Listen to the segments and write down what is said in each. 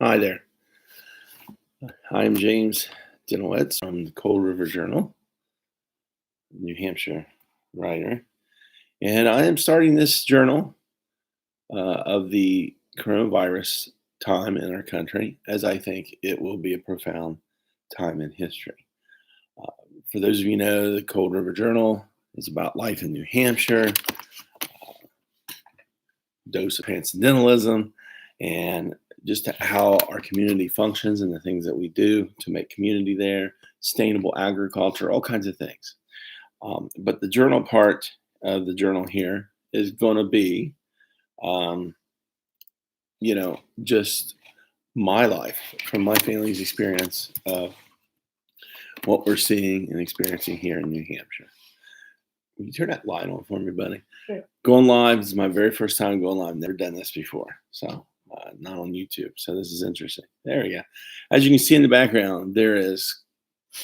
Hi there. I'm James Dinowitz from the Cold River Journal, New Hampshire writer. And I am starting this journal of the coronavirus time in our country, as I think it will be a profound time in history. Uh, for those of you who know, the Cold River Journal is about life in New Hampshire, dose of transcendentalism, and just how our community functions and the things that we do to make community there, sustainable agriculture, all kinds of things. But the journal part of the journal here is going to be, um, just my life from my family's experience of what we're seeing and experiencing here in New Hampshire. Can you turn that light on for me, buddy? Sure. Going live this is my very first time going live. Never done this before, so not on YouTube. So this is interesting. There we go. As you can see in the background, there is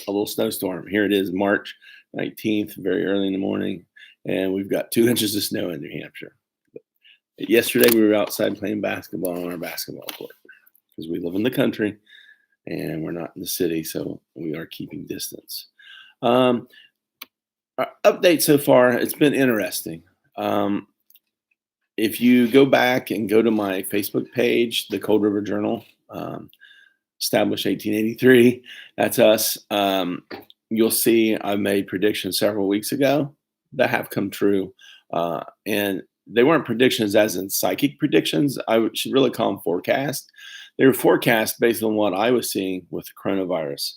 a little snowstorm. Here it is, March 19th, very early in the morning, and we've got 2 inches of snow in New Hampshire. Yesterday, we were outside playing basketball on our basketball court because we live in the country and we're not in the city, so we are keeping distance. Our update so far, it's been interesting. If you go back and go to my Facebook page, the Cold River Journal, established 1883, that's us. You'll see I made predictions several weeks ago that have come true. And they weren't predictions as in psychic predictions. Should really call them forecast. They were forecast based on what I was seeing with the coronavirus.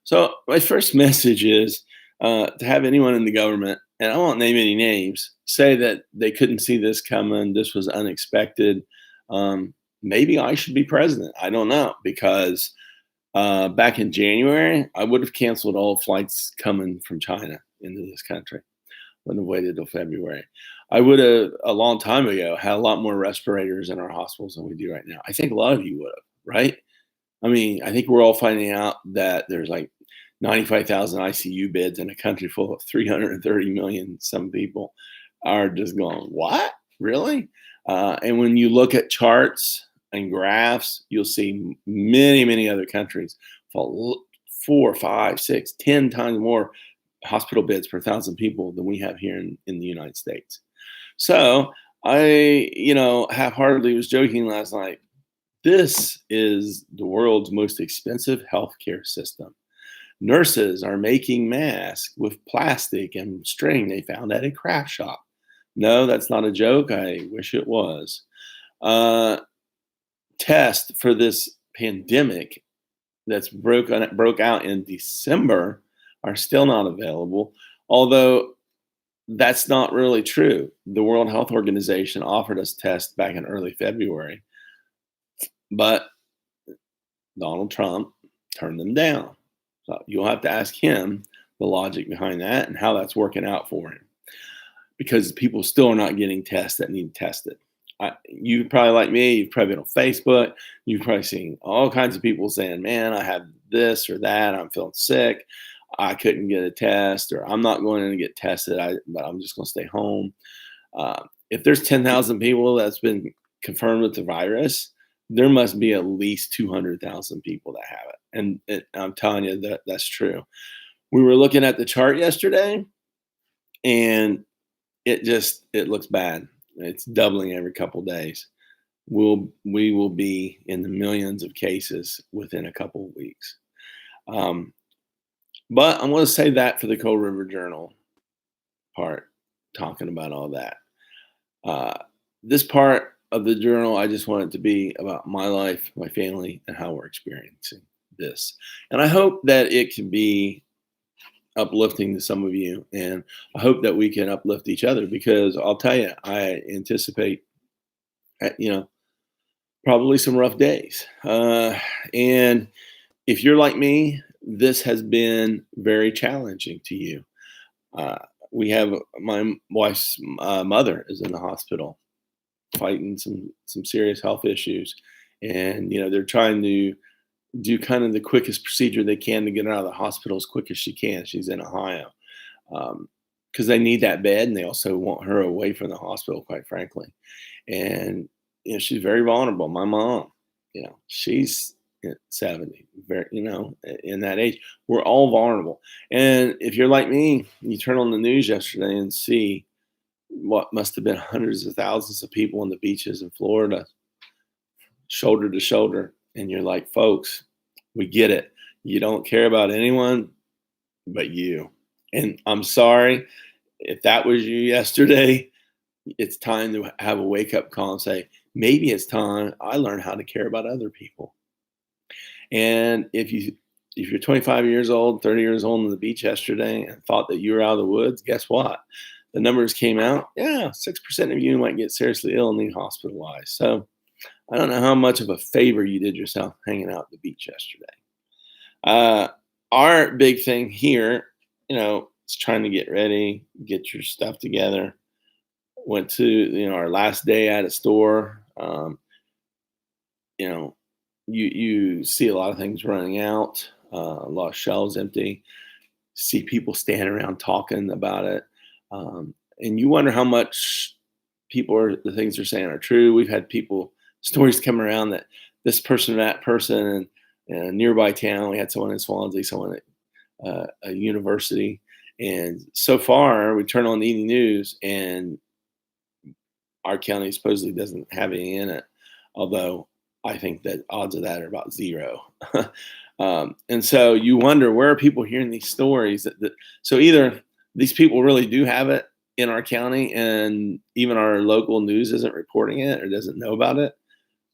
So my first message is to have anyone in the government, and I won't name any names, say that they couldn't see this coming. This was unexpected. Maybe I should be president. I don't know, because back in January, I would have canceled all flights coming from China into this country. Wouldn't have waited till February. I would have, a long time ago, had a lot more respirators in our hospitals than we do right now. I think a lot of you would have, right? I mean, I think we're all finding out that there's like 95,000 ICU beds in a country full of 330 million. Some people are just going, what? Really? And when you look at charts and graphs, you'll see many, many other countries fall 4, 5, 6, 10 times more hospital beds per 1,000 people than we have here in the United States. So I, half-heartedly was joking last night. This is the world's most expensive healthcare system. Nurses are making masks with plastic and string they found at a craft shop. No, that's not a joke. I wish it was. Tests for this pandemic that's broke out in December are still not available, although that's not really true. The World Health Organization offered us tests back in early February, but Donald Trump turned them down. So you'll have to ask him the logic behind that and how that's working out for him, because people still are not getting tests that need tested. You probably, like me, you've probably been on Facebook. You've probably seen all kinds of people saying, man, I have this or that. I'm feeling sick. I couldn't get a test, or I'm not going in to get tested, but I'm just going to stay home. If there's 10,000 people that's been confirmed with the virus, there must be at least 200,000 people that have it. And I'm telling you that's true. We were looking at the chart yesterday, and it looks bad. It's doubling every couple days. We will be in the millions of cases within a couple of weeks. But I'm going to say that for the Cold River Journal part, talking about all that. This part of the journal, I just want it to be about my life, my family, and how we're experiencing this. And I hope that it can be uplifting to some of you, and I hope that we can uplift each other, because I'll tell you, I anticipate, probably some rough days. And if you're like me, this has been very challenging to you. We have my wife's mother is in the hospital fighting some serious health issues, and they're trying to do kind of the quickest procedure they can to get her out of the hospital as quick as she can. She's in Ohio, because they need that bed, and they also want her away from the hospital, quite frankly. And she's very vulnerable. My mom she's 70, very, in that age. We're all vulnerable. And if you're like me, you turn on the news yesterday and see what must have been hundreds of thousands of people on the beaches in Florida, shoulder to shoulder. And you're like, folks, we get it. You don't care about anyone but you. And I'm sorry if that was you yesterday. It's time to have a wake up call and say, maybe it's time I learn how to care about other people. And if you're 25 years old, 30 years old on the beach yesterday and thought that you were out of the woods, guess what? The numbers came out. Yeah, 6% of you might get seriously ill and need hospitalized. So I don't know how much of a favor you did yourself hanging out at the beach yesterday. Uh, our big thing here, is trying to get ready, get your stuff together. Went to our last day at a store. You know, you see a lot of things running out, a lot of shelves empty. See people standing around talking about it, and you wonder how much the things they're saying are true. We've had stories come around that this person or that person, and in a nearby town, we had someone in Swansea, someone at a university, and so far we turn on the evening news and our county supposedly doesn't have any in it, although I think that odds of that are about zero. And so you wonder, where are people hearing these stories? So either these people really do have it in our county and even our local news isn't reporting it or doesn't know about it,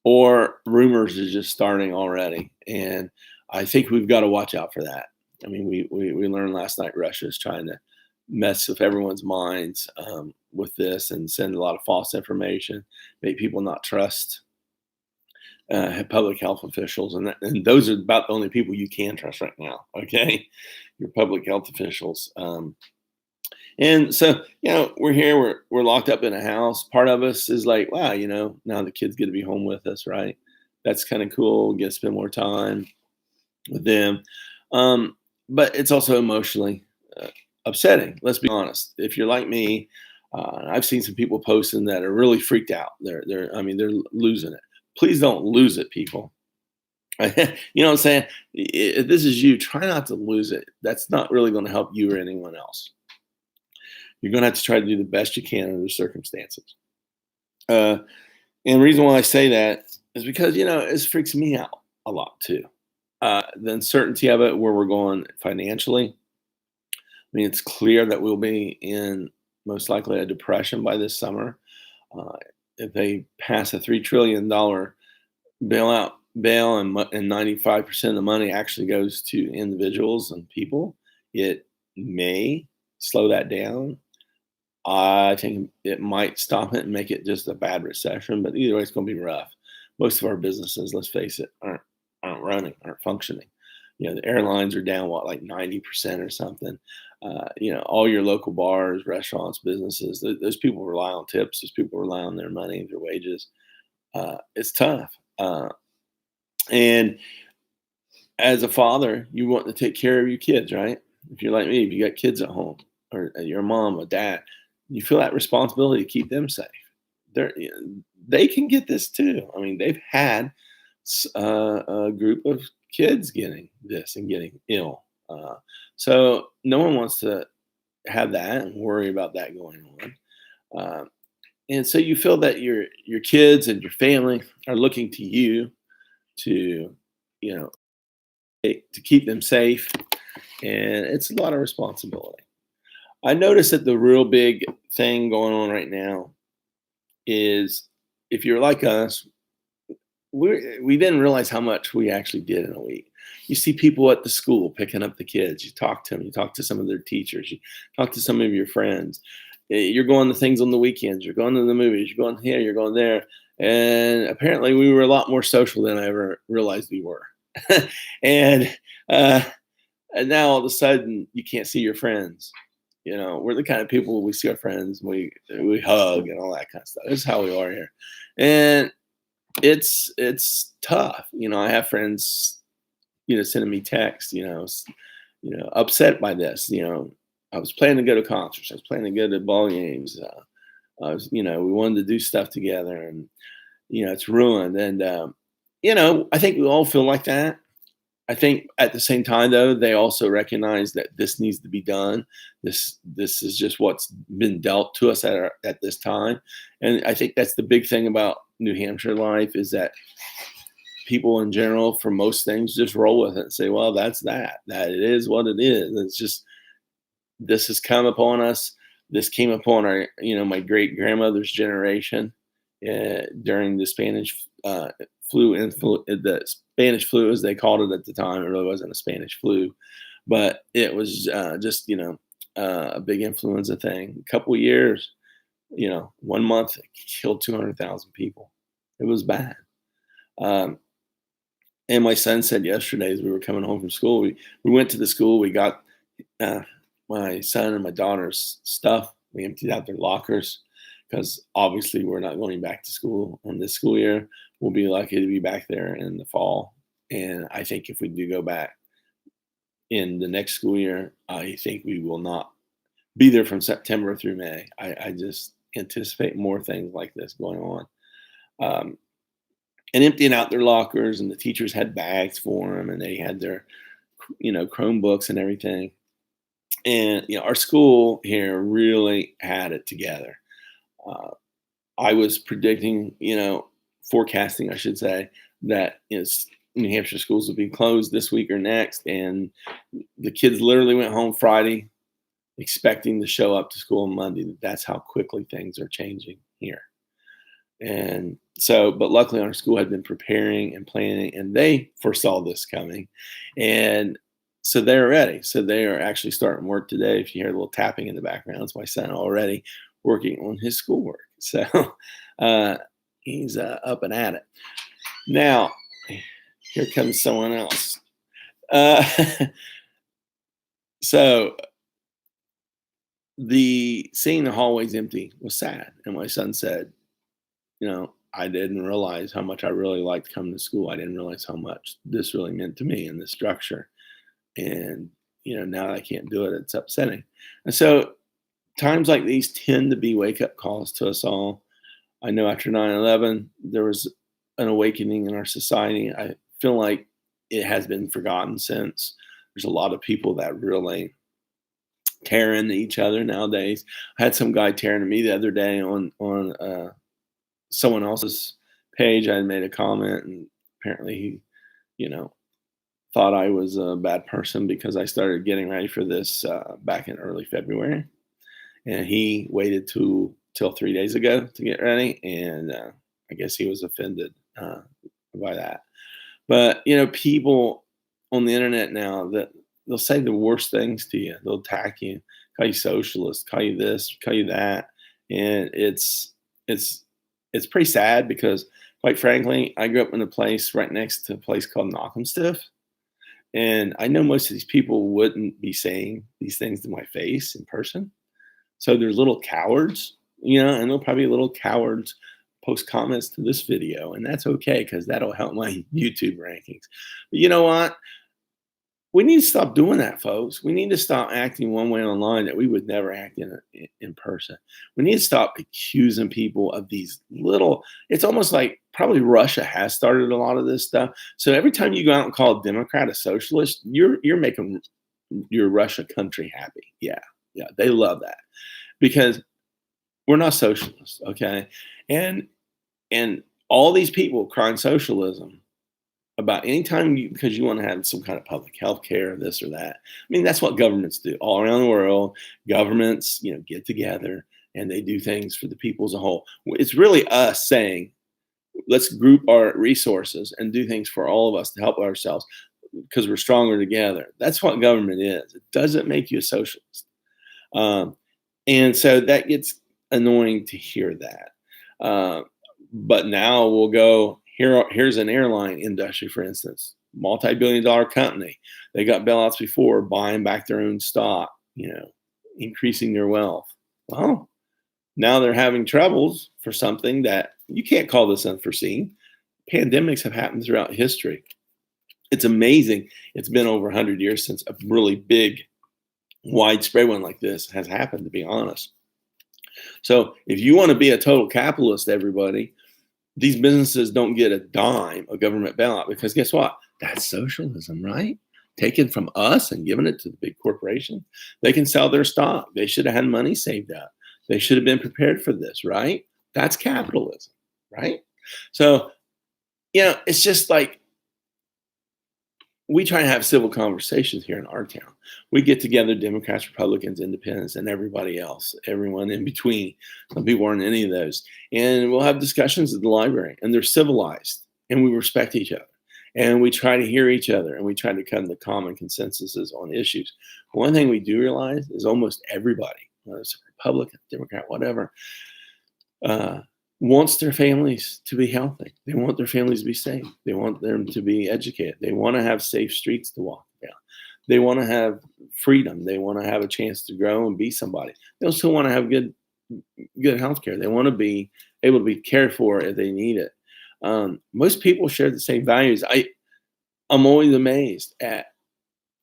or rumors is just starting already. And I think we've got to watch out for that. I mean, we learned last night Russia's trying to mess with everyone's minds with this and send a lot of false information, make people not trust public health officials, and those are about the only people you can trust right now. Okay, your public health officials. And so, we're here, we're locked up in a house. Part of us is like, wow, now the kids get to be home with us, right? That's kind of cool. Get to spend more time with them. But it's also emotionally upsetting. Let's be honest. If you're like me, I've seen some people posting that are really freaked out. They're losing it. Please don't lose it, people. You know what I'm saying? If this is you, try not to lose it. That's not really going to help you or anyone else. You're going to have to try to do the best you can under the circumstances. And the reason why I say that is because, it freaks me out a lot too. The uncertainty of it, where we're going financially. I mean, it's clear that we'll be in most likely a depression by this summer. If they pass a $3 trillion bailout bail and 95% of the money actually goes to individuals and people, it may slow that down. I think it might stop it and make it just a bad recession, but either way, it's going to be rough. Most of our businesses, let's face it, aren't running, aren't functioning. The airlines are down, like 90% or something. All your local bars, restaurants, businesses, those people rely on tips. Those people rely on their money, their wages. It's tough. And as a father, you want to take care of your kids, right? If you're like me, if you got kids at home, or you're a mom, a dad, you feel that responsibility to keep them safe. They can get this too. I mean, they've had a group of kids getting this and getting ill. So no one wants to have that and worry about that going on. And so you feel that your kids and your family are looking to you to, to keep them safe. And it's a lot of responsibility. I noticed that the real big thing going on right now is, if you're like us, we didn't realize how much we actually did in a week. You see people at the school picking up the kids. You talk to them. You talk to some of their teachers. You talk to some of your friends. You're going to things on the weekends. You're going to the movies. You're going here. You're going there. And apparently, we were a lot more social than I ever realized we were. and now all of a sudden, you can't see your friends. We're the kind of people, we see our friends, we hug and all that kind of stuff. This is how we are here, and it's tough. I have friends, sending me texts, upset by this. I was planning to go to concerts. I was planning to go to ball games. We wanted to do stuff together, and it's ruined. And I think we all feel like that. I think at the same time, though, they also recognize that this needs to be done. This is just what's been dealt to us at this time, and I think that's the big thing about New Hampshire life is that people in general, for most things, just roll with it and say, "Well, that's that. That it is what it is." It's just this has come upon us. This came upon my great grandmother's generation during the Spanish the Spanish flu, as they called it at the time. It really wasn't a Spanish flu, but it was just a big influenza thing. A couple of years, 1 month it killed 200,000 people. It was bad. Um, and my son said yesterday, as we were coming home from school, we went to the school. We got uh, my son and my daughter's stuff. We emptied out their lockers because obviously we're not going back to school on this school year. We'll be lucky to be back there in the fall. And I think if we do go back in the next school year, I think we will not be there from September through May. I just anticipate more things like this going on. Um, and emptying out their lockers, and the teachers had bags for them, and they had their, Chromebooks and everything. And our school here really had it together. Uh, I was predicting, forecasting, I should say, that New Hampshire schools will be closed this week or next, and the kids literally went home Friday, expecting to show up to school on Monday. That's how quickly things are changing here. And so, but luckily our school had been preparing and planning, and they foresaw this coming. And so they're ready. So they are actually starting work today. If you hear a little tapping in the background, it's my son already working on his schoolwork. So uh, he's up and at it. Now, here comes someone else. Uh, so seeing the hallways empty was sad. And my son said, I didn't realize how much I really liked coming to school. I didn't realize how much this really meant to me and the structure. And, now I can't do it. It's upsetting. And so times like these tend to be wake up calls to us all. I know after 9/11, there was an awakening in our society. I feel like it has been forgotten since. There's a lot of people that really tear into each other nowadays. I had some guy tearing to me the other day on someone else's page. I had made a comment, and apparently he, thought I was a bad person because I started getting ready for this back in early February, and he waited till 3 days ago to get ready, and I guess he was offended by that. But people on the internet now, that they'll say the worst things to you. They'll attack you, call you socialist, call you this, call you that, and it's pretty sad because, quite frankly, I grew up in a place right next to a place called Knockemstiff. And I know most of these people wouldn't be saying these things to my face in person. So they're little cowards, and they'll probably be little cowards post comments to this video. And that's okay because that'll help my YouTube rankings. But you know what? We need to stop doing that, folks. We need to stop acting one way online that we would never act in person. We need to stop accusing people of these little. It's almost like probably Russia has started a lot of this stuff. So every time you go out and call a Democrat a socialist, you're making your Russia country happy. Yeah, they love that because we're not socialists, okay? And all these people crying socialism about anytime because you want to have some kind of public health care, this or that. I mean, that's what governments do all around the world. Governments, get together and they do things for the people as a whole. It's really us saying, let's group our resources and do things for all of us to help ourselves because we're stronger together. That's what government is. It doesn't make you a socialist. And so that gets annoying to hear that. But now we'll go, here's an airline industry, for instance, multi-billion-dollar company. They got bailouts before, buying back their own stock, increasing their wealth. Well, now they're having troubles for something that you can't call this unforeseen. Pandemics have happened throughout history. It's amazing. It's been over 100 years since a really big, widespread one like this has happened, to be honest. So if you want to be a total capitalist, everybody, These businesses don't get a dime of government bailout because guess what? That's socialism, right? Taken from us and giving it to the big corporation. They can sell their stock. They should have had money saved up. They should have been prepared for this, right? That's capitalism, right? So, it's just like we try to have civil conversations here in our town. We get together, Democrats, Republicans, Independents, and everybody else, everyone in between. Some people aren't any of those. And we'll have discussions at the library, and they're civilized, and we respect each other. And we try to hear each other, and we try to come to common consensuses on issues. One thing we do realize is almost everybody, whether it's a Republican, Democrat, whatever, wants their families to be healthy. They want their families to be safe. They want them to be educated. They want to have safe streets to walk down. They want to have freedom. They want to have a chance to grow and be somebody. They also want to have good health care. They want to be able to be cared for if they need it. Most people share the same values. I'm always amazed at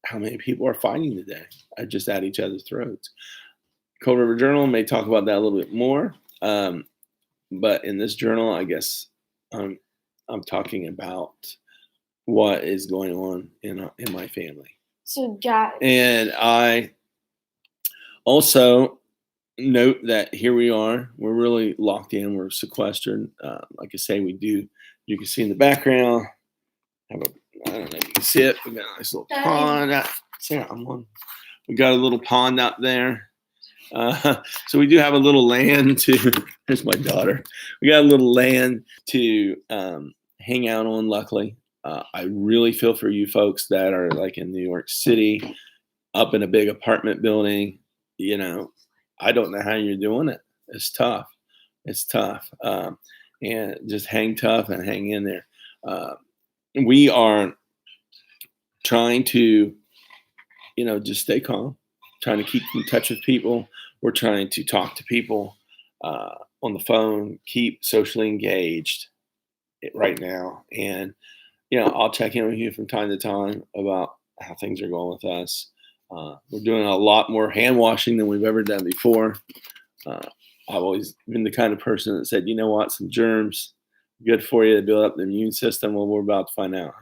how many people are fighting today, just at each other's throats. Cold River Journal may talk about that a little bit more. But in this journal, I guess I'm talking about what is going on in my family. So, guys. And I also note that here we are. We're really locked in. We're sequestered. Like I say, we do. You can see in the background. I don't know if you can see it. We got a nice little pond. We got a little pond out there. So we do have a little land to, there's my daughter. We got a little land to hang out on, luckily. I really feel for you folks that are like in New York City, up in a big apartment building. I don't know how you're doing it. It's tough. It's tough. And just hang tough and hang in there. We are trying to, just stay calm, trying to keep in touch with people. We're trying to talk to people on the phone, keep socially engaged right now. And, I'll check in with you from time to time about how things are going with us. We're doing a lot more hand washing than we've ever done before. I've always been the kind of person that said, you know what, some germs, good for you to build up the immune system. Well, we're about to find out,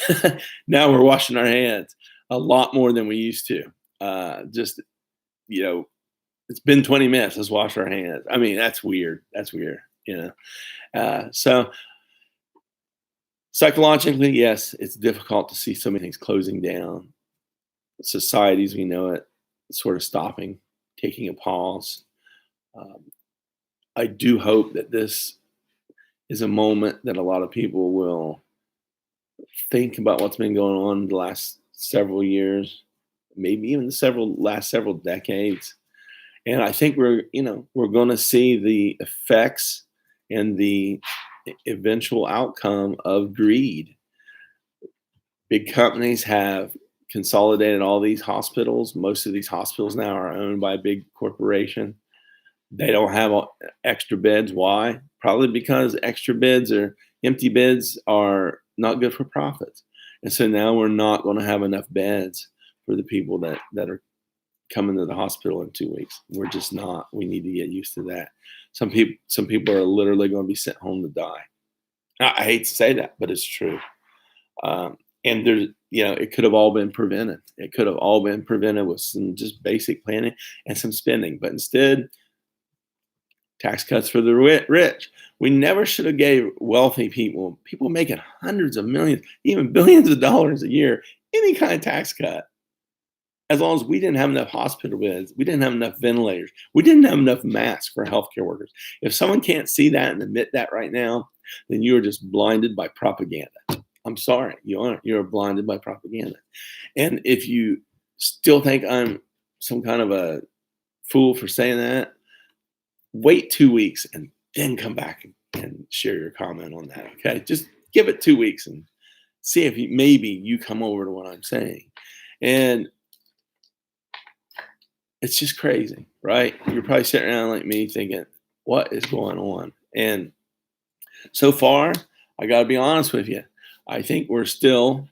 huh? Now we're washing our hands a lot more than we used to. It's been 20 minutes. Let's wash our hands. I mean, that's weird. That's weird, So psychologically, yes, it's difficult to see so many things closing down. Societies, we know it, sort of stopping, taking a pause. I do hope that this is a moment that a lot of people will think about what's been going on the last several years, maybe even the last several decades. And I think we're going to see the effects and the eventual outcome of greed. Big companies have consolidated all these hospitals. Most of these hospitals now are owned by a big corporation. They don't have extra beds. Why? Probably because extra beds or empty beds are not good for profits. And so now we're not going to have enough beds for the people that are coming to the hospital in 2 weeks. We're just not. We need to get used to that. Some people are literally going to be sent home to die. I hate to say that, but it's true. And there's, it could have all been prevented. It could have all been prevented with some just basic planning and some spending. But instead, tax cuts for the rich. We never should have gave wealthy people making hundreds of millions, even billions of dollars a year, any kind of tax cut. As long as we didn't have enough hospital beds, we didn't have enough ventilators, we didn't have enough masks for healthcare workers. If someone can't see that and admit that right now, then you are just blinded by propaganda. I'm sorry, you aren't. You're blinded by propaganda. And if you still think I'm some kind of a fool for saying that, wait 2 weeks and then come back and share your comment on that. Okay, just give it 2 weeks and see if maybe you come over to what I'm saying. And it's just crazy, right? You're probably sitting around like me thinking, what is going on? And so far, I got to be honest with you. I think we're still,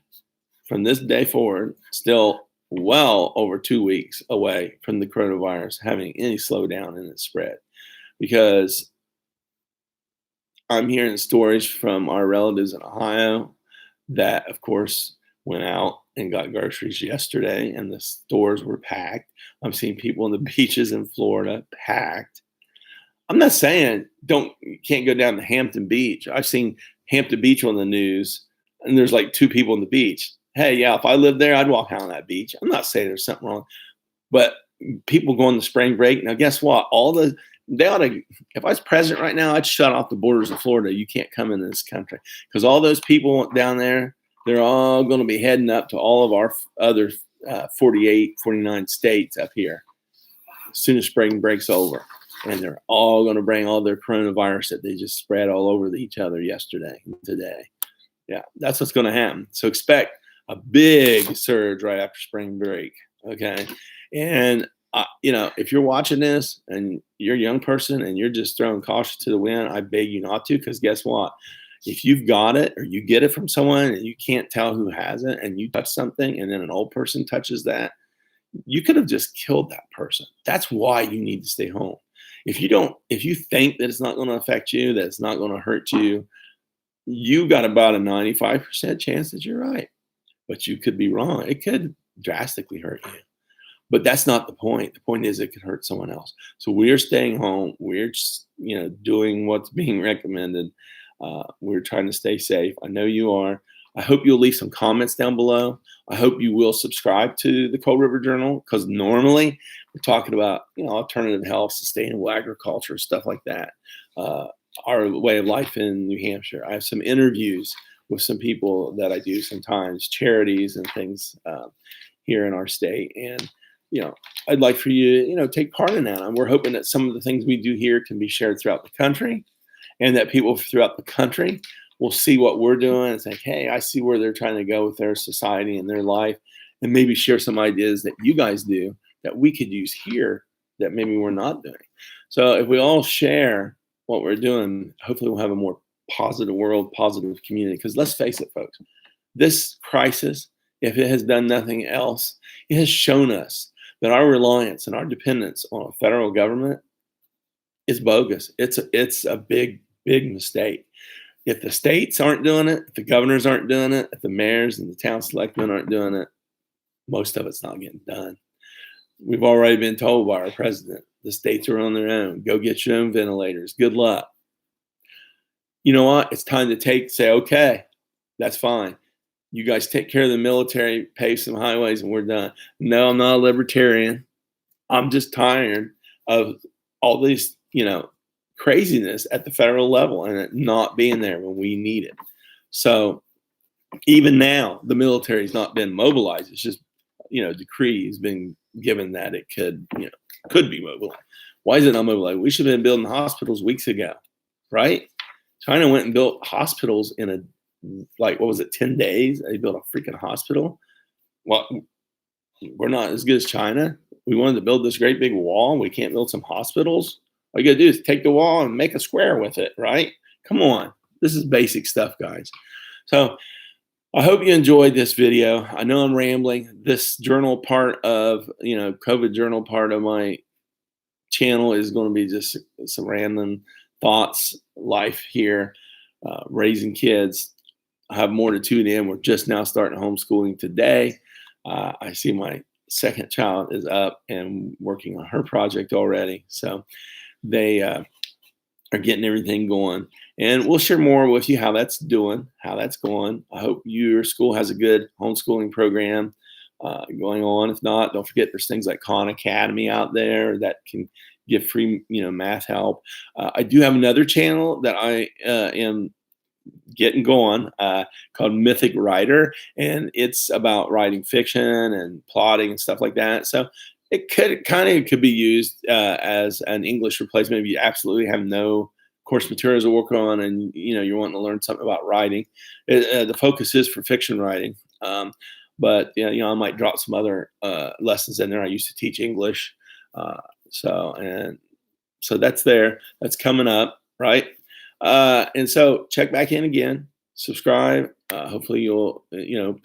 from this day forward, still well over 2 weeks away from the coronavirus having any slowdown in its spread. Because I'm hearing stories from our relatives in Ohio that, of course, went out and got groceries yesterday, and the stores were packed. I'm seeing people on the beaches in Florida packed. I'm not saying don't you can't go down to Hampton Beach. I've seen Hampton Beach on the news, and there's like two people on the beach. Hey, yeah, if I lived there, I'd walk out on that beach. I'm not saying there's something wrong, but people going to spring break. Now, guess what? They ought to. If I was president right now, I'd shut off the borders of Florida. You can't come into this country because all those people down there, they're all going to be heading up to all of our other 48, 49 states up here as soon as spring breaks over. And they're all going to bring all their coronavirus that they just spread all over each other yesterday and today. Yeah, that's what's going to happen. So expect a big surge right after spring break. Okay. And, if you're watching this and you're a young person and you're just throwing caution to the wind, I beg you not to, because guess what? If you've got it or you get it from someone and you can't tell who has it and you touch something and then an old person touches that, you could have just killed that person. That's why you need to stay home. If you think that it's not going to affect you, that it's not going to hurt you, you got about a 95% chance that you're right. But you could be wrong. It could drastically hurt you. But that's not the point. The point is it could hurt someone else. So we're staying home. We're just, doing what's being recommended. We're trying to stay safe. I know you are. I hope you'll leave some comments down below. I hope you will subscribe to the Cold River Journal, because normally we're talking about, alternative health, sustainable agriculture, stuff like that. Our way of life in New Hampshire. I have some interviews with some people that I do sometimes, charities and things here in our state. And, I'd like for you to, take part in that. And we're hoping that some of the things we do here can be shared throughout the country, and that people throughout the country will see what we're doing and think, hey, I see where they're trying to go with their society and their life, and maybe share some ideas that you guys do that we could use here that maybe we're not doing. So if we all share what we're doing, hopefully we'll have a more positive world, positive community. Because let's face it, folks, this crisis, if it has done nothing else, it has shown us that our reliance and our dependence on a federal government is bogus. It's a big, big mistake. If the states aren't doing it, if the governors aren't doing it, if the mayors and the town selectmen aren't doing it, most of it's not getting done. We've already been told by our president, the states are on their own. Go get your own ventilators. Good luck. You know what? It's time to say, okay, that's fine. You guys take care of the military, pave some highways, and we're done. No, I'm not a libertarian. I'm just tired of all these, craziness at the federal level and it not being there when we need it. So even now, the military's not been mobilized. It's just, decree has been given that it could be mobilized. Why is it not mobilized? We should have been building hospitals weeks ago, right? China went and built hospitals in 10 days? They built a freaking hospital. Well, we're not as good as China. We wanted to build this great big wall. We can't build some hospitals. All you gotta do is take the wall and make a square with it, right? Come on. This is basic stuff, guys. So I hope you enjoyed this video. I know I'm rambling. This journal part of, COVID journal part of my channel is going to be just some random thoughts, life here, raising kids. I have more to tune in. We're just now starting homeschooling today. I see my second child is up and working on her project already. So they are getting everything going. And we'll share more with you how that's going. I hope your school has a good homeschooling program going on. If not, don't forget there's things like Khan Academy out there that can give free, math help. I do have another channel that I am getting going called Mythic Writer, and it's about writing fiction and plotting and stuff like that. So it could be used as an English replacement if you absolutely have no course materials to work on and you're wanting to learn something about writing. The focus is for fiction writing, but I might drop some other lessons in there. I used to teach English, so that's there. That's coming up, right? And so check back in again, subscribe. Hopefully you'll,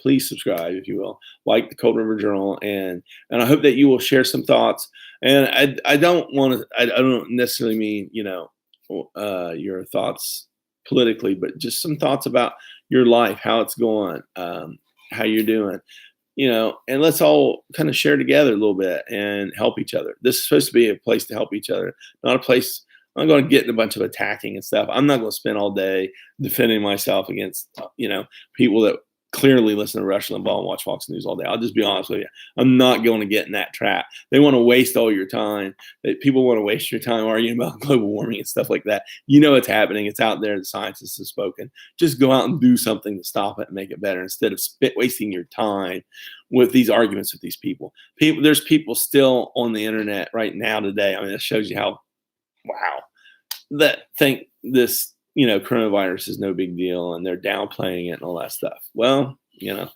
please subscribe if you will, like the Cold River Journal, and I hope that you will share some thoughts. And I don't necessarily mean, your thoughts politically, but just some thoughts about your life, how it's going, how you're doing, and let's all kind of share together a little bit and help each other. This is supposed to be a place to help each other, not a place. I'm going to get in a bunch of attacking and stuff. I'm not going to spend all day defending myself against, people that clearly listen to Rush Limbaugh and watch Fox News all day. I'll just be honest with you. I'm not going to get in that trap. They want to waste all your time. People want to waste your time arguing about global warming and stuff like that. It's happening. It's out there. The scientists have spoken. Just go out and do something to stop it and make it better instead of wasting your time with these arguments with these people. There's people still on the internet right now today. I mean, it shows you how, wow, that think this coronavirus is no big deal and they're downplaying it and all that stuff. Well, a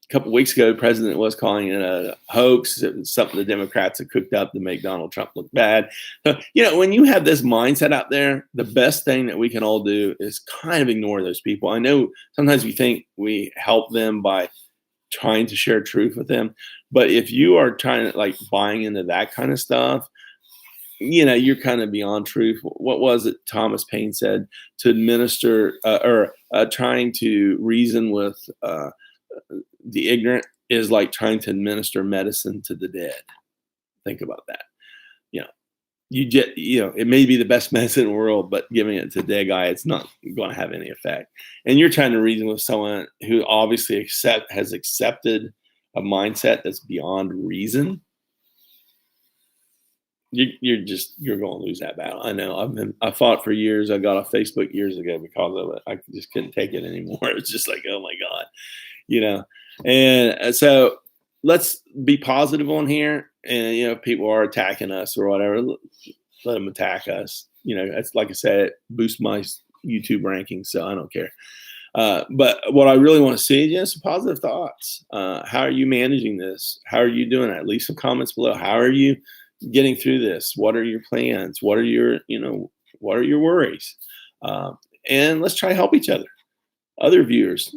couple of weeks ago, the president was calling it a hoax. It was something the Democrats had cooked up to make Donald Trump look bad. So, when you have this mindset out there, the best thing that we can all do is kind of ignore those people. I know sometimes we think we help them by trying to share truth with them, but if you are trying to buying into that kind of stuff, you're kind of beyond truth. What was it Thomas Paine said? To administer or trying to reason with the ignorant is like trying to administer medicine to the dead. Think about that. It may be the best medicine in the world, but giving it to a dead guy, it's not going to have any effect. And you're trying to reason with someone who obviously has accepted a mindset that's beyond reason. You're going to lose that battle. I know. I fought for years. I got off Facebook years ago because of it. I just couldn't take it anymore. It's just like, oh my God, And so let's be positive on here. And if people are attacking us or whatever, let them attack us. It's like I said, it boosts my YouTube rankings, so I don't care. But what I really want to see is some positive thoughts. How are you managing this? How are you doing that? Leave some comments below. How are you getting through this? What are your plans? What are your worries? And let's try to help each other. Other viewers,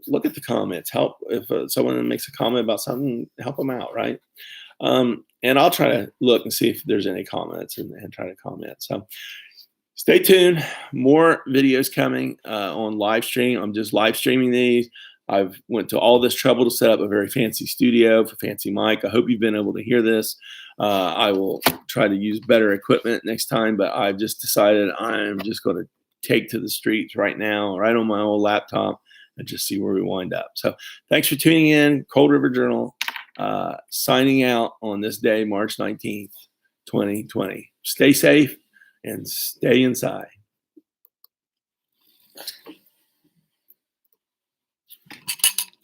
look at the comments. Help if someone makes a comment about something, help them out, right? And I'll try to look and see if there's any comments and try to comment. So stay tuned. More videos coming on live stream. I'm just live streaming these. I've went to all this trouble to set up a very fancy studio for fancy mic. I hope you've been able to hear this. I will try to use better equipment next time, but I've just decided I'm just going to take to the streets right now, right on my old laptop, and just see where we wind up. So thanks for tuning in. Cold River Journal signing out on this day, March 19th, 2020. Stay safe and stay inside.